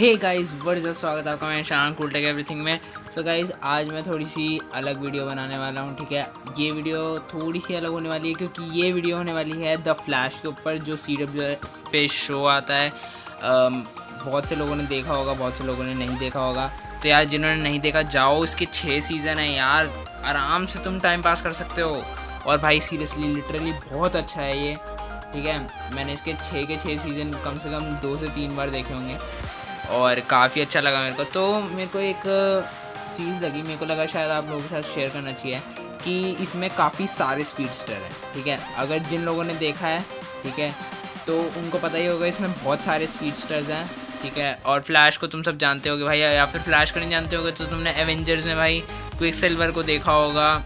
Hey guys what is स्वागत है आपका मैं शान कूल टेक एवरीथिंग में। सो गाइस आज मैं थोड़ी सी अलग वीडियो बनाने वाला हूँ। ठीक है, ये वीडियो थोड़ी सी अलग होने वाली है क्योंकि ये वीडियो होने वाली है द फ्लैश के ऊपर जो CW पे शो आता है। बहुत से लोगों ने देखा होगा, बहुत से लोगों ने नहीं देखा होगा। तो यार जिन्होंने नहीं देखा जाओ, इसके 6 सीज़न हैं यार, आराम से तुम टाइम पास कर सकते हो। और भाई सीरियसली लिटरली बहुत अच्छा है ये। ठीक है, मैंने इसके 6 के 6 सीज़न कम से कम 2 से 3 बार देखे होंगे और काफ़ी अच्छा लगा मेरे को। तो मेरे को एक चीज़ लगी, मेरे को लगा शायद आप लोगों के साथ शेयर करना चाहिए कि इसमें काफ़ी सारे स्पीडस्टर हैं। ठीक है, अगर जिन लोगों ने देखा है, ठीक है, तो उनको पता ही होगा इसमें बहुत सारे स्पीडस्टर्स हैं। ठीक है, और फ्लैश को तुम सब जानते होगे भाई, या फिर फ्लैश को नहीं जानते होगे तो तुमने एवेंजर्स में भाई क्विक सिल्वर को देखा होगा।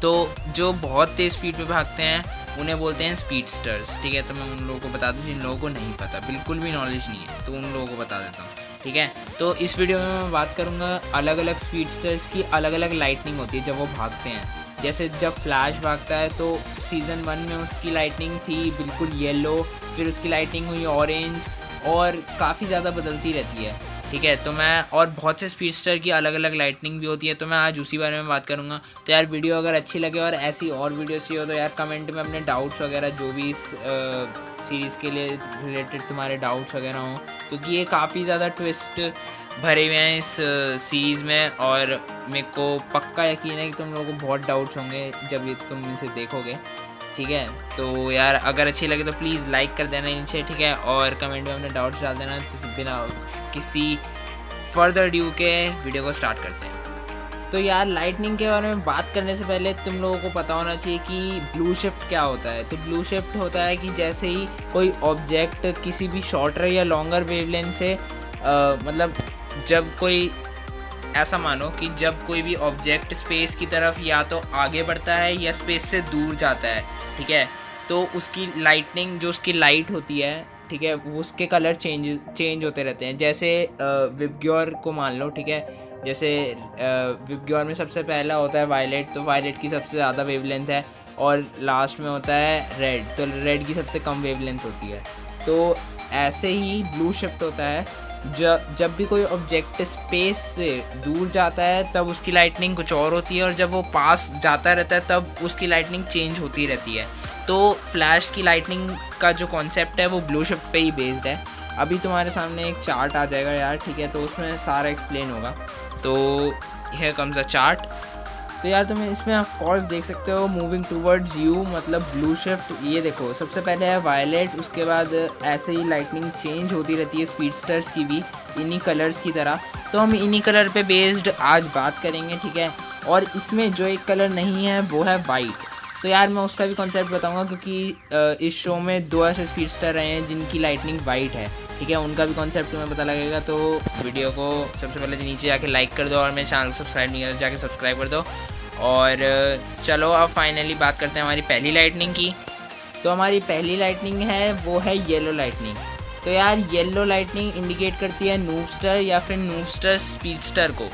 तो जो बहुत तेज़ स्पीड पे भागते हैं उन्हें बोलते हैं स्पीडस्टर्स। ठीक है, तो मैं उन लोगों को बता दूं जिन लोगों को नहीं पता, बिल्कुल भी नॉलेज नहीं है, तो उन लोगों को बता देता हूँ। ठीक है, तो इस वीडियो में मैं बात करूँगा अलग अलग स्पीडस्टर्स की अलग अलग लाइटनिंग होती है जब वो भागते हैं। जैसे जब फ्लैश भागता है तो सीज़न 1 में उसकी लाइटनिंग थी बिल्कुल येलो, फिर उसकी लाइटनिंग हुई ऑरेंज और काफ़ी ज़्यादा बदलती रहती है। ठीक है, तो मैं और बहुत से स्पीडस्टर की अलग अलग लाइटनिंग भी होती है, तो मैं आज उसी बारे में बात करूँगा। तो यार वीडियो अगर अच्छी लगे और ऐसी और वीडियोस चाहिए हो तो यार कमेंट में अपने डाउट्स वगैरह जो भी इस सीरीज़ के लिए रिलेटेड तुम्हारे डाउट्स वगैरह हों, क्योंकि ये काफ़ी ज़्यादा ट्विस्ट भरे हुए हैं इस सीरीज़ में। और मेरे को पक्का यकीन है कि तुम लोगों को बहुत डाउट्स होंगे जब ये तुम इसे देखोगे। ठीक है, तो यार अगर अच्छी लगे तो प्लीज़ लाइक कर देना नीचे। ठीक है, और कमेंट में अपने डाउट्स डाल देना। तो बिना किसी फर्दर ड्यू के वीडियो को स्टार्ट करते हैं। तो यार लाइटनिंग के बारे में बात करने से पहले तुम लोगों को पता होना चाहिए कि ब्लू शिफ्ट क्या होता है। तो ब्लू शिफ्ट होता है कि जैसे ही कोई ऑब्जेक्ट किसी भी शॉर्टर या लॉन्गर वेवलेंथ से मतलब जब कोई ऐसा मानो कि जब कोई भी ऑब्जेक्ट स्पेस की तरफ या तो आगे बढ़ता है या स्पेस से दूर जाता है, ठीक है, तो उसकी लाइटनिंग जो उसकी लाइट होती है, ठीक है, वो उसके कलर चेंज होते रहते हैं। जैसे विबग्योर को मान लो। ठीक है, जैसे विबग्योर में सबसे पहला होता है वायलेट, तो वायलेट की सबसे ज़्यादा वेवलेंथ है, और लास्ट में होता है रेड, तो रेड की सबसे कम वेवलेंथ होती है। तो ऐसे ही ब्लू शिफ्ट होता है, जब भी कोई ऑब्जेक्ट स्पेस से दूर जाता है तब उसकी लाइटनिंग कुछ और होती है, और जब वो पास जाता रहता है तब उसकी लाइटनिंग चेंज होती रहती है। तो फ्लैश की लाइटनिंग का जो कॉन्सेप्ट है वो ब्लू शिफ्ट पे ही बेस्ड है। अभी तुम्हारे सामने एक चार्ट आ जाएगा यार, ठीक है, तो उसमें सारा एक्सप्लेन होगा। तो हियर कम्स अ चार्ट। तो यार तुम इसमें ऑफ कोर्स देख सकते हो मूविंग टूवर्ड्स यू, मतलब ब्लू शिफ्ट। ये देखो सबसे पहले है वायलेट, उसके बाद ऐसे ही लाइटनिंग चेंज होती रहती है स्पीडस्टर्स की भी इन्हीं कलर्स की तरह। तो हम इन्हीं कलर पे बेस्ड आज बात करेंगे। ठीक है, और इसमें जो एक कलर नहीं है वो है वाइट। तो यार मैं उसका भी कॉन्सेप्ट बताऊंगा क्योंकि इस शो में 2 ऐसे स्पीडस्टर रहे हैं जिनकी लाइटनिंग वाइट है। ठीक है, उनका भी कॉन्सेप्ट तुम्हें पता लगेगा। तो वीडियो को सबसे पहले नीचे जाके लाइक कर दो, और मेरे चैनल को सब्सक्राइब नहीं किया जाके सब्सक्राइब कर दो। और चलो अब फाइनली बात करते हैं हमारी पहली लाइटनिंग की। तो हमारी पहली लाइटनिंग है वो है येलो लाइटनिंग। तो यार येलो लाइटनिंग इंडिकेट करती है नूबस्टर या फिर नूबस्टर स्पीडस्टर को।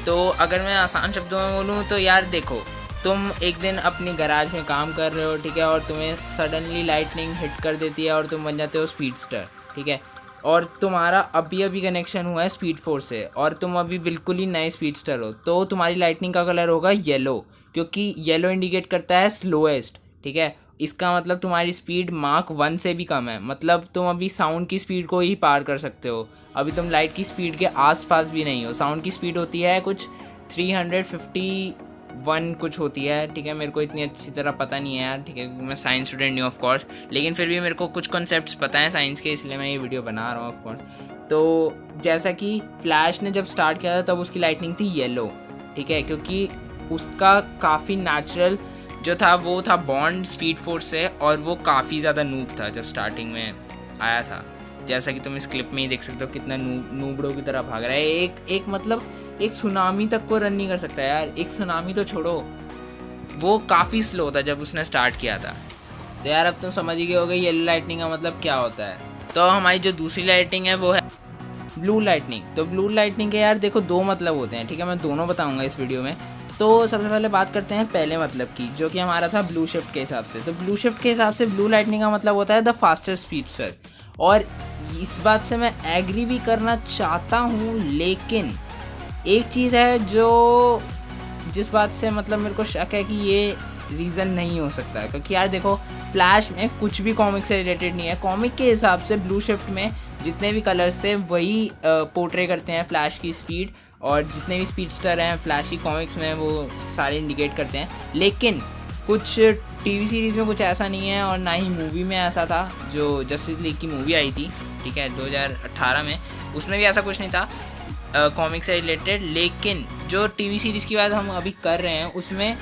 तो अगर मैं आसान शब्दों में बोलूँ तो यार देखो, तुम एक दिन अपनी गैराज में काम कर रहे हो, ठीक है, और तुम्हें सडनली लाइटनिंग हिट कर देती है और तुम बन जाते हो स्पीडस्टर। ठीक है, और तुम्हारा अभी अभी कनेक्शन हुआ है स्पीड फोर्स से और तुम अभी बिल्कुल ही नए स्पीडस्टर हो, तो तुम्हारी लाइटनिंग का कलर होगा येलो, क्योंकि येलो इंडिकेट करता है स्लोएस्ट। ठीक है, इसका मतलब तुम्हारी स्पीड मार्क 1 से भी कम है, मतलब तुम अभी साउंड की स्पीड को ही पार कर सकते हो। अभी तुम लाइट की स्पीड के आसपास भी नहीं हो। साउंड की स्पीड होती है कुछ 351 कुछ होती है। ठीक है, मेरे को इतनी अच्छी तरह पता नहीं है यार, ठीक है, मैं साइंस स्टूडेंट नहीं हूँ ऑफ कोर्स, लेकिन फिर भी मेरे को कुछ कॉन्सेप्ट्स पता है साइंस के, इसलिए मैं ये वीडियो बना रहा हूँ ऑफ कोर्स। तो जैसा कि फ्लैश ने जब स्टार्ट किया था तब उसकी लाइटनिंग थी येलो। ठीक है, क्योंकि उसका काफ़ी नेचुरल जो था वो था बॉन्ड स्पीड फोर्स से, और वो काफ़ी ज़्यादा नूब था जब स्टार्टिंग में आया था। जैसा कि तुम इस क्लिप में ही देख सकते हो कितना नूबड़ों की तरह भाग रहा है। एक मतलब एक सुनामी तक को रन नहीं कर सकता यार। एक सुनामी तो छोड़ो, वो काफ़ी स्लो था जब उसने स्टार्ट किया था। तो यार अब तुम समझ ही गए होगे येलो लाइटनिंग का मतलब क्या होता है। तो हमारी जो दूसरी लाइटनिंग है वो है ब्लू लाइटनिंग। तो ब्लू लाइटनिंग के यार देखो 2 मतलब होते हैं। ठीक है, मैं दोनों बताऊंगा इस वीडियो में। तो सबसे पहले बात करते हैं पहले मतलब की, जो कि हमारा था ब्लू शिफ्ट के हिसाब से। तो ब्लू शिफ्ट के हिसाब से ब्लू लाइटनिंग का मतलब होता है द फास्टेस्ट स्पीडस्टर। और इस बात से मैं एग्री भी करना चाहता हूँ, लेकिन एक चीज़ है जो जिस बात से मतलब मेरे को शक है कि ये रीज़न नहीं हो सकता है, क्योंकि यार देखो फ्लैश में कुछ भी कॉमिक से रिलेटेड नहीं है। कॉमिक के हिसाब से ब्लू शिफ्ट में जितने भी कलर्स थे वही पोर्ट्रे करते हैं फ्लैश की स्पीड, और जितने भी स्पीडस्टर हैं फ्लैश की कॉमिक्स में वो सारे इंडिकेट करते हैं। लेकिन कुछ टीवी सीरीज़ में कुछ ऐसा नहीं है, और ना ही मूवी में ऐसा था। जो जस्टिस लीग की मूवी आई थी, ठीक है, 2018 में, उसमें भी ऐसा कुछ नहीं था कॉमिक से रिलेटेड। लेकिन जो टीवी सीरीज़ की बात हम अभी कर रहे हैं उसमें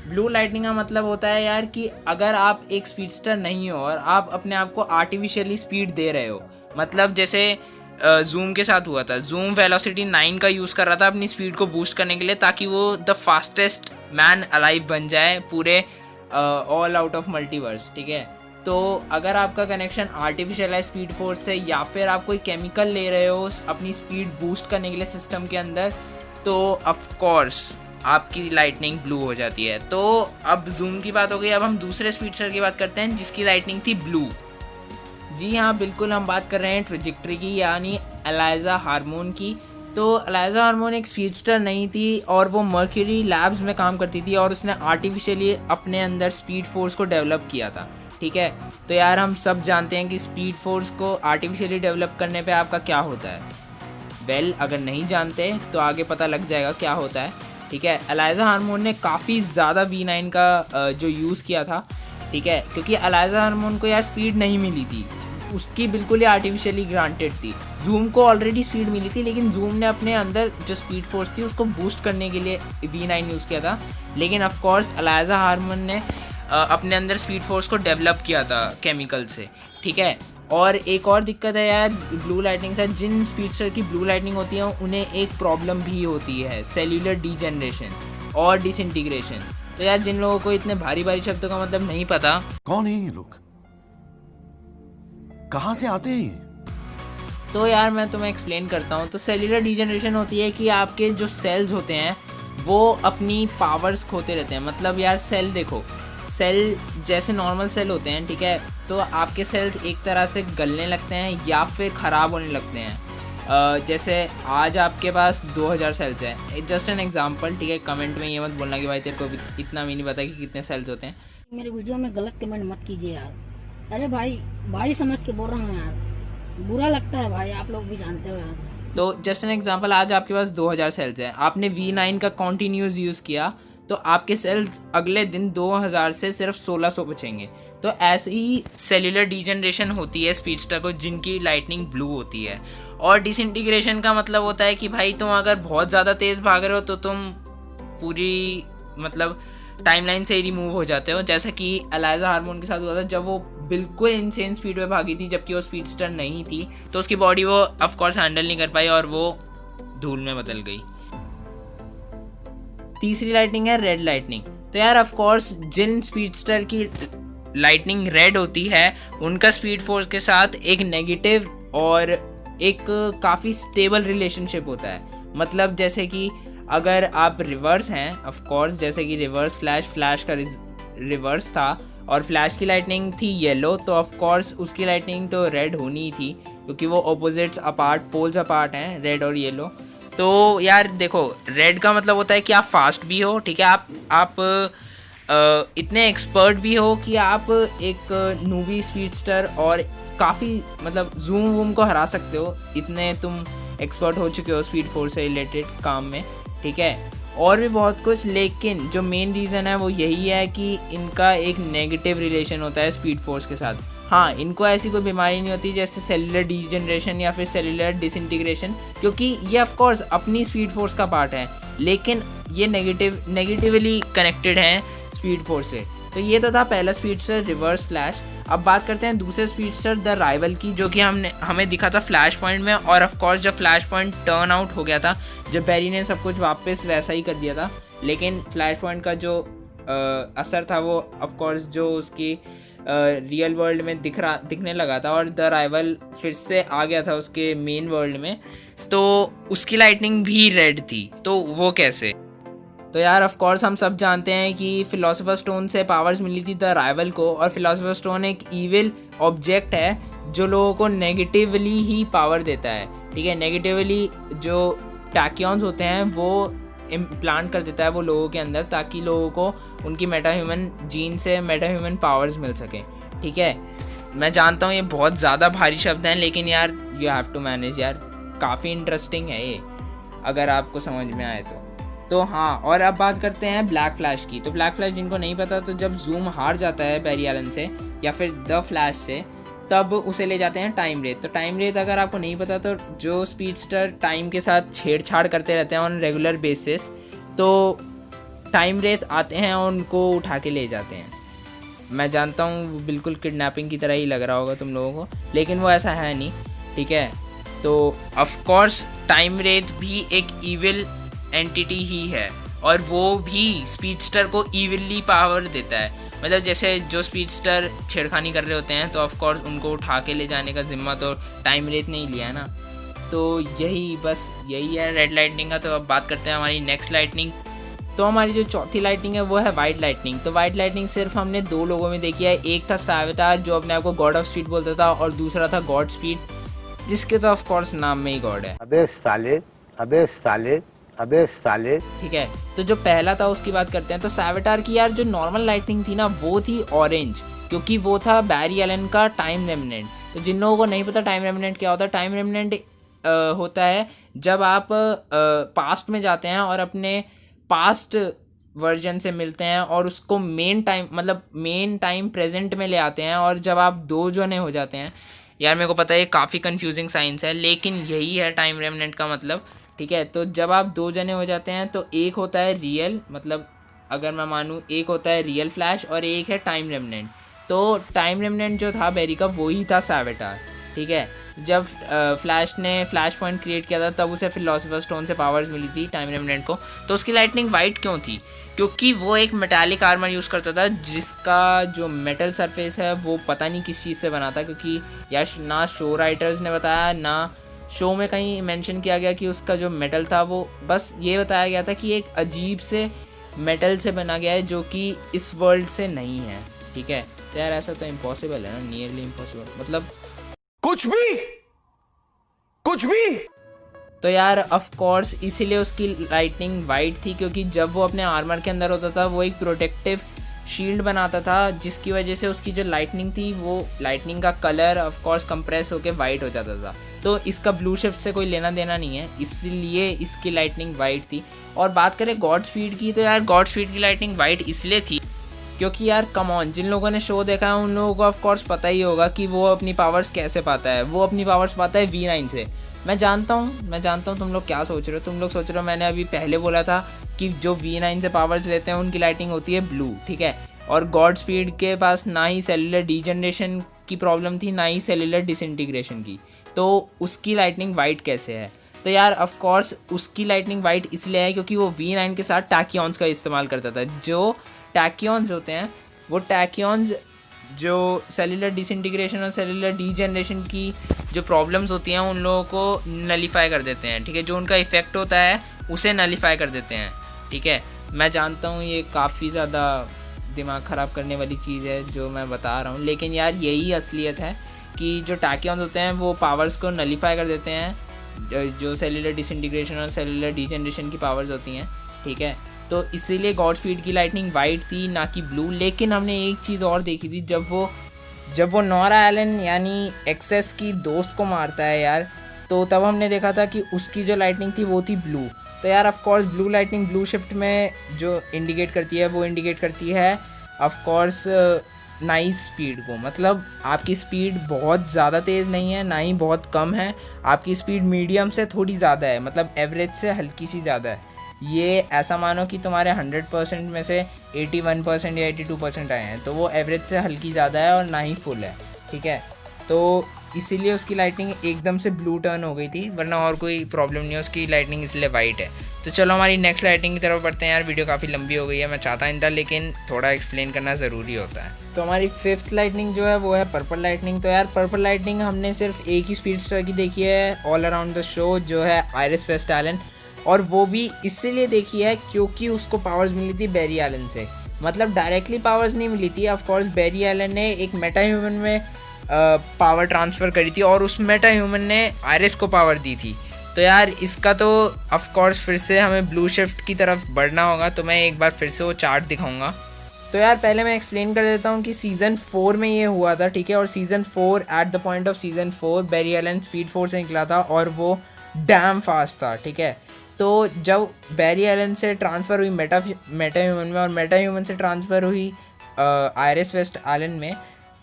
ब्लू लाइटनिंग का मतलब होता है यार कि अगर आप एक स्पीडस्टर नहीं हो और आप अपने आप को आर्टिफिशियली स्पीड दे रहे हो, मतलब जैसे जूम के साथ हुआ था। जूम वेलोसिटी 9 का यूज़ कर रहा था अपनी स्पीड को बूस्ट करने के लिए, ताकि वो द फास्टेस्ट मैन अलाइव बन जाए पूरे ऑल आउट ऑफ मल्टीवर्स, ठीक है। तो अगर आपका कनेक्शन आर्टिफिशियल है स्पीड फोर्स से, या फिर आप कोई केमिकल ले रहे हो अपनी स्पीड बूस्ट करने के लिए सिस्टम के अंदर, तो ऑफ कोर्स आपकी लाइटनिंग ब्लू हो जाती है। तो अब जूम की बात हो गई, अब हम दूसरे स्पीडस्टर की बात करते हैं जिसकी लाइटनिंग थी ब्लू। जी हाँ, बिल्कुल, हम बात कर रहे हैं ट्रेजेक्टरी की, यानी एलाइजा हार्मोन की। तो एलाइजा हार्मोन एक स्पीडस्टर नहीं थी, और वो मर्क्यूरी लैब्स में काम करती थी, और उसने आर्टिफिशियली अपने अंदर स्पीड फोर्स को डेवलप किया था, ठीक है। तो यार हम सब जानते हैं कि स्पीड फोर्स को आर्टिफिशियली डेवलप करने पे आपका क्या होता है। वेल, अगर नहीं जानते तो आगे पता लग जाएगा क्या होता है, ठीक है। एलाइजा हार्मोन ने काफ़ी ज़्यादा V9 का जो यूज़ किया था, ठीक है, क्योंकि एलाइजा हार्मोन को यार स्पीड नहीं मिली थी, उसकी बिल्कुल ही आर्टिफिशियली ग्रांटेड थी। जूम को ऑलरेडी स्पीड मिली थी, लेकिन जूम ने अपने अंदर जो स्पीड फोर्स थी उसको बूस्ट करने के लिए V9 यूज़ किया था। लेकिन ऑफ कोर्स एलाइजा हार्मोन ने अपने अंदर स्पीड फोर्स को डेवलप किया था केमिकल से, ठीक है। और एक और दिक्कत है यार ब्लू लाइटनिंग से, जिन स्पीडस्टर की ब्लू लाइटनिंग होती है उन्हें एक प्रॉब्लम भी होती है, सेल्यूलर डीजनरेशन और डिसइंटीग्रेशन। तो यार जिन लोगों को इतने भारी भारी शब्दों का मतलब नहीं पता, कौन है ये लोग, कहाँ से आते हैं, तो यार मैं तुम्हें एक्सप्लेन करता हूँ। तो सेल्यूलर डीजनरेशन होती है कि आपके जो सेल्स होते हैं वो अपनी पावर्स खोते रहते हैं। मतलब यार सेल देखो, सेल जैसे नॉर्मल सेल होते हैं, ठीक है, तो आपके सेल्स एक तरह से गलने लगते हैं या फिर ख़राब होने लगते हैं। जैसे आज आपके पास 2000 सेल्स हैं, जस्ट एन एग्जांपल, ठीक है। कमेंट में ये मत बोलना कि भाई तेरे को इतना भी नहीं पता कि कितने सेल्स होते हैं। मेरे वीडियो में गलत कमेंट मत कीजिए यार। अरे भाई, भाई समझ के बोल रहा हूँ यार, बुरा लगता है भाई, आप लोग भी जानते हो यार। तो जस्ट एन एग्जांपल, आज आपके पास 2000 सेल्स हैं, आपने V9 का कॉन्टीन्यूस यूज़ किया, तो आपके सेल्स अगले दिन 2000 से सिर्फ 1600 बचेंगे। तो ऐसे ही सेल्यूलर डीजनरेशन होती है स्पीडस्टर को जिनकी लाइटनिंग ब्लू होती है। और डिसइंटीग्रेशन का मतलब होता है कि भाई तुम अगर बहुत ज़्यादा तेज़ भाग रहे हो तो तुम पूरी मतलब टाइमलाइन से ही रिमूव हो जाते हो, जैसा कि एलाइजा हार्मोन के साथ हुआ था जब वो बिल्कुल इनसेन स्पीड में भागी थी, जबकि वो स्पीडस्टर नहीं थी। तो उसकी बॉडी वो ऑफ कोर्स हैंडल नहीं कर पाई और वो धूल में बदल गई। तीसरी लाइटनिंग है रेड लाइटनिंग। तो यार ऑफ कोर्स जिन स्पीडस्टर की लाइटनिंग रेड होती है उनका स्पीड फोर्स के साथ एक नेगेटिव और एक काफ़ी स्टेबल रिलेशनशिप होता है। मतलब जैसे कि अगर आप रिवर्स हैं, ऑफ कोर्स जैसे कि रिवर्स फ्लैश का रिवर्स था और फ्लैश की लाइटनिंग थी येलो, तो ऑफ कोर्स उसकी लाइटनिंग तो रेड होनी ही थी, क्योंकि वो ऑपोजिट्स अपार्ट, पोल्स अपार्ट हैं, रेड और येलो। तो यार देखो, रेड का मतलब होता है कि आप फास्ट भी हो, ठीक है, आप इतने एक्सपर्ट भी हो कि आप एक नूबी स्पीडस्टर और काफ़ी मतलब जूम वूम को हरा सकते हो, इतने तुम एक्सपर्ट हो चुके हो स्पीड फोर्स से रिलेटेड काम में, ठीक है। और भी बहुत कुछ, लेकिन जो मेन रीज़न है वो यही है कि इनका एक नेगेटिव रिलेशन होता है स्पीड फोर्स के साथ। हाँ, इनको ऐसी कोई बीमारी नहीं होती जैसे सेलुलर डीजनरेशन या फिर सेलुलर डिसइंटीग्रेशन, क्योंकि ये ऑफ कोर्स अपनी स्पीड फोर्स का पार्ट है, लेकिन ये नेगेटिवली कनेक्टेड हैं स्पीड फोर्स से। तो ये तो था पहला स्पीडस्टर रिवर्स फ्लैश। अब बात करते हैं दूसरे स्पीडस्टर द राइवल की, जो कि हमें दिखा था फ्लैश पॉइंट में। और ऑफ कोर्स जब फ्लैश पॉइंट टर्न आउट हो गया था, जब बैरी ने सब कुछ वापस वैसा ही कर दिया था, लेकिन फ्लैश पॉइंट का जो असर था वो ऑफ कोर्स जो उसकी रियल वर्ल्ड में दिखने लगा था, और द राइवल फिर से आ गया था उसके मेन वर्ल्ड में, तो उसकी लाइटनिंग भी रेड थी। तो वो कैसे? तो यार ऑफ कोर्स हम सब जानते हैं कि फिलोसोफर स्टोन से पावर्स मिली थी द राइवल को, और फिलोसोफर स्टोन एक ईविल ऑब्जेक्ट है जो लोगों को नेगेटिवली ही पावर देता है, ठीक है। नेगेटिवली जो टैक्यॉन्स होते हैं वो इम्प्लांट कर देता है वो लोगों के अंदर, ताकि लोगों को उनकी मेटा ह्यूमन जीन से मेटा ह्यूमन पावर्स मिल सकें, ठीक है। मैं जानता हूँ ये बहुत ज़्यादा भारी शब्द हैं, लेकिन यार यू हैव टू मैनेज यार, काफ़ी इंटरेस्टिंग है ये अगर आपको समझ में आए तो हाँ। और अब बात करते हैं ब्लैक फ्लैश की। तो ब्लैक फ्लैश जिनको नहीं पता, तो जब जूम हार जाता है बैरी एलन से या फिर द फ्लैश से, तब उसे ले जाते हैं टाइम रेथ। तो टाइम रेथ अगर आपको नहीं पता, तो जो स्पीडस्टर टाइम के साथ छेड़छाड़ करते रहते हैं ऑन रेगुलर बेसिस, तो टाइम रेथ आते हैं और उनको उठा के ले जाते हैं। मैं जानता हूँ बिल्कुल किडनैपिंग की तरह ही लग रहा होगा तुम लोगों को, लेकिन वो ऐसा है नहीं, ठीक है। तो ऑफ कोर्स टाइम रेथ भी एक ईविल एंटिटी ही है, और वो भी स्पीडस्टर को ईविली पावर देता है। मतलब जैसे जो स्पीडस्टर छेड़खानी कर रहे होते हैं, तो ऑफ कोर्स उनको उठा के ले जाने का जिम्मा तो टाइम रेथ ने ही लिया है ना। तो यही है रेड लाइटनिंग का। तो अब बात करते हैं हमारी नेक्स्ट लाइटनिंग। तो हमारी जो चौथी लाइटनिंग है वो है वाइट लाइटनिंग। तो वाइट लाइटनिंग सिर्फ हमने 2 लोगों में देखी है। एक था सैवेटार जो अपने आप को गॉड ऑफ स्पीड बोलता था, और दूसरा था गॉड स्पीड, जिसके तो ऑफ कोर्स नाम में ही गॉड है। अबे साले। ठीक है, तो जो पहला था उसकी बात करते हैं। तो सैवेटार की यार जो नॉर्मल लाइटनिंग थी ना, वो थी ऑरेंज, क्योंकि वो था बैरी एलन का टाइम रेमिनेंट। तो जिन लोगों को नहीं पता टाइम रेमिनेंट क्या होता है, टाइम रेमिनेंट होता है जब आप पास्ट में जाते हैं और अपने पास्ट वर्जन से मिलते हैं और उसको मेन टाइम प्रेजेंट में ले आते हैं, और जब आप 2 जने हो जाते हैं। यार मेरे को पता है ये काफ़ी कंफ्यूजिंग साइंस है, लेकिन यही है टाइम रेमिनेंट का मतलब, ठीक है। तो जब आप 2 जने हो जाते हैं, तो एक होता है रियल, मतलब अगर मैं मानूँ एक होता है रियल फ्लैश और एक है टाइम रेमिनेंट। तो टाइम रेमिनेंट जो था बैरी का, वही था सैवेटार, ठीक है। जब फ्लैश ने फ्लैश पॉइंट क्रिएट किया था, तब उसे फिलोसोफर स्टोन से पावर्स मिली थी टाइम रेमिनेंट को। तो उसकी लाइटनिंग वाइट क्यों थी? क्योंकि वो एक मेटालिक आर्मर यूज़ करता था, जिसका जो मेटल सरफेस है वो पता नहीं किस चीज़ से बना था, क्योंकि यार ना शो राइटर्स ने बताया, ना शो में कहीं मेंशन किया गया कि उसका जो मेटल था, वो बस ये बताया गया था कि एक अजीब से मेटल से बना गया है जो कि इस वर्ल्ड से नहीं है, ठीक है। तो यार ऐसा तो इम्पॉसिबल है ना, नियरली इम्पॉसिबल, मतलब कुछ भी। तो यार ऑफ कोर्स इसीलिए उसकी लाइटनिंग वाइट थी, क्योंकि जब वो अपने आर्मर के अंदर होता था, वो एक प्रोटेक्टिव शील्ड बनाता था, जिसकी वजह से उसकी जो लाइटनिंग थी, वो लाइटनिंग का कलर ऑफ कोर्स कंप्रेस होकर वाइट हो जाता था। तो इसका ब्लू शिफ्ट से कोई लेना देना नहीं है, इसलिए इसकी लाइटनिंग वाइट थी। और बात करें गॉड स्पीड की, तो यार गॉड स्पीड की लाइटनिंग वाइट इसलिए थी क्योंकि यार कम ऑन, जिन लोगों ने शो देखा है उन लोगों को ऑफ कोर्स पता ही होगा कि वो अपनी पावर्स कैसे पाता है। वो अपनी पावर्स पाता है V9 से। मैं जानता हूँ तुम लोग क्या सोच रहे हो। तुम लोग सोच रहे हो मैंने अभी पहले बोला था कि जो V9 से पावर्स लेते हैं उनकी लाइटिंग होती है ब्लू, ठीक है। और गॉड स्पीड के पास ना ही सेलुलर डीजनरेशन की प्रॉब्लम थी, ना ही सेलुलर डिसइंटीग्रेशन की, तो उसकी लाइटनिंग वाइट कैसे है? तो यार ऑफ कोर्स उसकी लाइटनिंग वाइट इसलिए है क्योंकि वो V9 के साथ टैक्यॉन्स का इस्तेमाल करता था। जो टैक्यॉन्स होते हैं, वो टैक्यॉन्स जो सेलुलर डिसइंटीग्रेशन और सेलुलर डीजनरेशन की जो प्रॉब्लम्स होती हैं उन लोगों को नलीफाई कर देते हैं, ठीक है। जो उनका इफ़ेक्ट होता है उसे नलीफाई कर देते हैं, ठीक है। मैं जानता हूँ ये काफ़ी ज़्यादा दिमाग ख़राब करने वाली चीज़ है जो मैं बता रहा हूँ, लेकिन यार यही असलियत है कि जो टैक्यॉन्स होते हैं वो पावर्स को नलीफाई कर देते हैं, जो सेलुलर डिसइंटीग्रेशन और सेलुलर डीजनरेशन की पावर्स होती हैं, ठीक है। तो इसीलिए गॉड स्पीड की लाइटनिंग वाइट थी, ना कि ब्लू। लेकिन हमने एक चीज़ और देखी थी, जब वो नोरा एलन यानी एक्सेस की दोस्त को मारता है यार, तो तब हमने देखा था कि उसकी जो लाइटनिंग थी वो थी ब्लू। तो यार of course blue lightning blue shift में जो इंडिकेट करती है, वो इंडिकेट करती है ऑफ कोर्स नाइस स्पीड को। मतलब आपकी स्पीड बहुत ज़्यादा तेज़ नहीं है, ना ही बहुत कम है, आपकी स्पीड मीडियम से थोड़ी ज़्यादा है, मतलब एवरेज से हल्की सी ज़्यादा है। ये ऐसा मानो कि तुम्हारे 100% में से 81% या 82% आए हैं, तो वो एवरेज से हल्की ज़्यादा है और ना ही फुल है, ठीक है। तो इसीलिए उसकी लाइटनिंग एकदम से ब्लू टर्न हो गई थी, वरना और कोई प्रॉब्लम नहीं है, उसकी लाइटनिंग इसलिए वाइट है। तो चलो हमारी नेक्स्ट लाइटनिंग की तरफ बढ़ते हैं। यार वीडियो काफ़ी लंबी हो गई है, मैं चाहता नहीं था, लेकिन थोड़ा एक्सप्लेन करना ज़रूरी होता है। तो हमारी 5th लाइटनिंग जो है वो है पर्पल लाइटनिंग। तो यार पर्पल लाइटनिंग हमने सिर्फ एक ही स्पीडस्टर की देखी है ऑल अराउंड द शो, जो है आयरिस वेस्टैलन। और वो भी इसीलिए देखी है क्योंकि उसको पावर्स मिली थी बैरी एलन से। मतलब डायरेक्टली पावर्स नहीं मिली थी, ऑफ कोर्स बैरी एलन ने एक मेटा ह्यूमन में पावर ट्रांसफ़र करी थी और उस मेटा ह्यूमन ने आयरिस को पावर दी थी। तो यार इसका तो ऑफ कोर्स फिर से हमें ब्लू शिफ्ट की तरफ बढ़ना होगा, तो मैं एक बार फिर से वो चार्ट दिखाऊंगा। तो यार पहले मैं एक्सप्लेन कर देता हूँ कि सीज़न 4 में ये हुआ था, ठीक है। और season 4 at the point of season 4 Barry Allen speed 4 से निकला था और वो डैम फास्ट था, ठीक है। तो जब बैरी एलन से ट्रांसफ़र हुई मेटा ह्यूमन में और मेटा ह्यूमन से ट्रांसफ़र हुई आयरिस वेस्ट एलन में,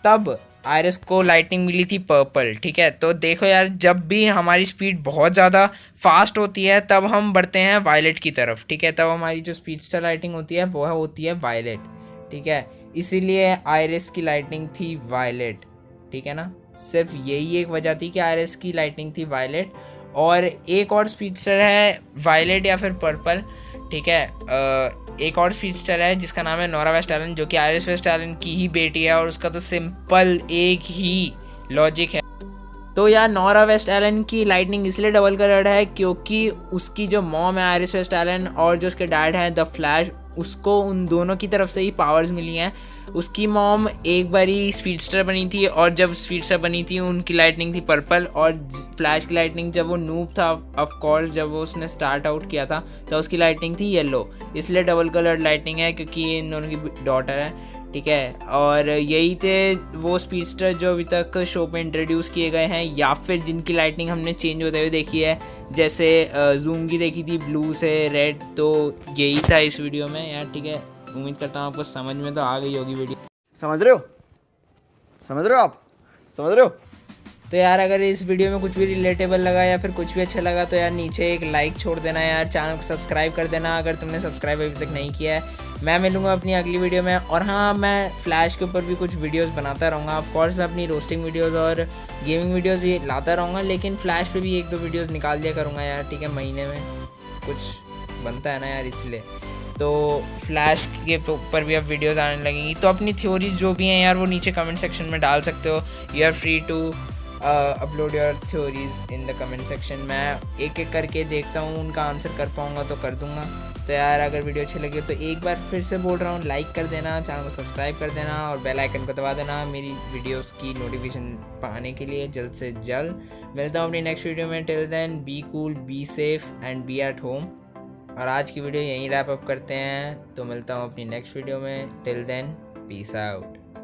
तब आयरिस को लाइटनिंग मिली थी पर्पल, ठीक है। तो देखो यार, जब भी हमारी स्पीड बहुत ज़्यादा फास्ट होती है तब हम बढ़ते हैं वायलेट की तरफ, ठीक है। तब हमारी जो स्पीडस्टर लाइटिंग होती है वो होती है वायलेट, ठीक है। इसीलिए आयरिस की लाइटनिंग थी वायलेट, ठीक है ना। सिर्फ यही एक वजह थी कि आयरिस की लाइटनिंग थी वायलेट। और एक और स्पीडस्टर है वायलेट या फिर पर्पल, ठीक है। एक और स्पीडस्टर है जिसका नाम है नोरा वेस्ट एलन, जो कि आयरिस वेस्ट एलन की ही बेटी है और उसका तो सिंपल एक ही लॉजिक है। तो यार नोरा वेस्ट एलन की लाइटनिंग इसलिए डबल कलर्ड है क्योंकि उसकी जो मॉम है आयरिस वेस्ट एलन और जो उसके डैड हैं द फ्लैश, उसको उन दोनों की तरफ से ही पावर्स मिली हैं। उसकी मॉम एक बारी स्पीडस्टर बनी थी और जब स्पीडस्टर बनी थी उनकी लाइटनिंग थी पर्पल, और फ्लैश की लाइटनिंग जब वो नूब था ऑफ कोर्स, जब वो उसने स्टार्ट आउट किया था तो उसकी लाइटनिंग थी येलो। इसलिए डबल कलर्ड लाइटनिंग है क्योंकि ये इन दोनों की डॉटर है, ठीक है। और यही थे वो स्पीडस्टर जो अभी तक शो पे इंट्रोड्यूस किए गए हैं या फिर जिनकी लाइटनिंग हमने चेंज होते हुए देखी है, जैसे जूम की देखी थी ब्लू से रेड। तो यही था इस वीडियो में यार, ठीक है। उम्मीद करता हूँ आपको समझ में तो आ गई होगी वीडियो। समझ रहे हो आप समझ रहे हो। तो यार अगर इस वीडियो में कुछ भी रिलेटेबल लगा या फिर कुछ भी अच्छा लगा तो यार नीचे एक लाइक छोड़ देना यार, चैनल को सब्सक्राइब कर देना अगर तुमने सब्सक्राइब अभी तक नहीं किया है। मैं मिलूँगा अपनी अगली वीडियो में। और हाँ, मैं फ्लैश के ऊपर भी कुछ वीडियोस बनाता रहूँगा। ऑफ कोर्स मैं अपनी रोस्टिंग वीडियोस और गेमिंग वीडियोस भी लाता रहूँगा, लेकिन फ्लैश पे भी 1-2 वीडियोस निकाल दिया करूँगा यार, ठीक है। महीने में कुछ बनता है ना यार, इसलिए। तो फ्लैश के ऊपर भी अब वीडियोस आने लगेंगी। तो अपनी थ्योरीज जो भी हैं यार वो नीचे कमेंट सेक्शन में डाल सकते हो। You are free to upload your theories in the comment section. मैं एक एक करके देखता हूँ, उनका आंसर कर पाऊँगा तो कर दूँगा। तो यार अगर वीडियो अच्छी लगी तो एक बार फिर से बोल रहा हूँ, लाइक कर देना, चैनल को सब्सक्राइब कर देना और बेल आइकन को दबा देना मेरी वीडियोस की नोटिफिकेशन पाने के लिए जल्द से जल्द। मिलता हूँ अपनी नेक्स्ट वीडियो में। Till then be cool, be safe and be at home. और आज की वीडियो यहीं रैप अप करते हैं, तो मिलता हूँ अपनी नेक्स्ट वीडियो में। Till then peace out.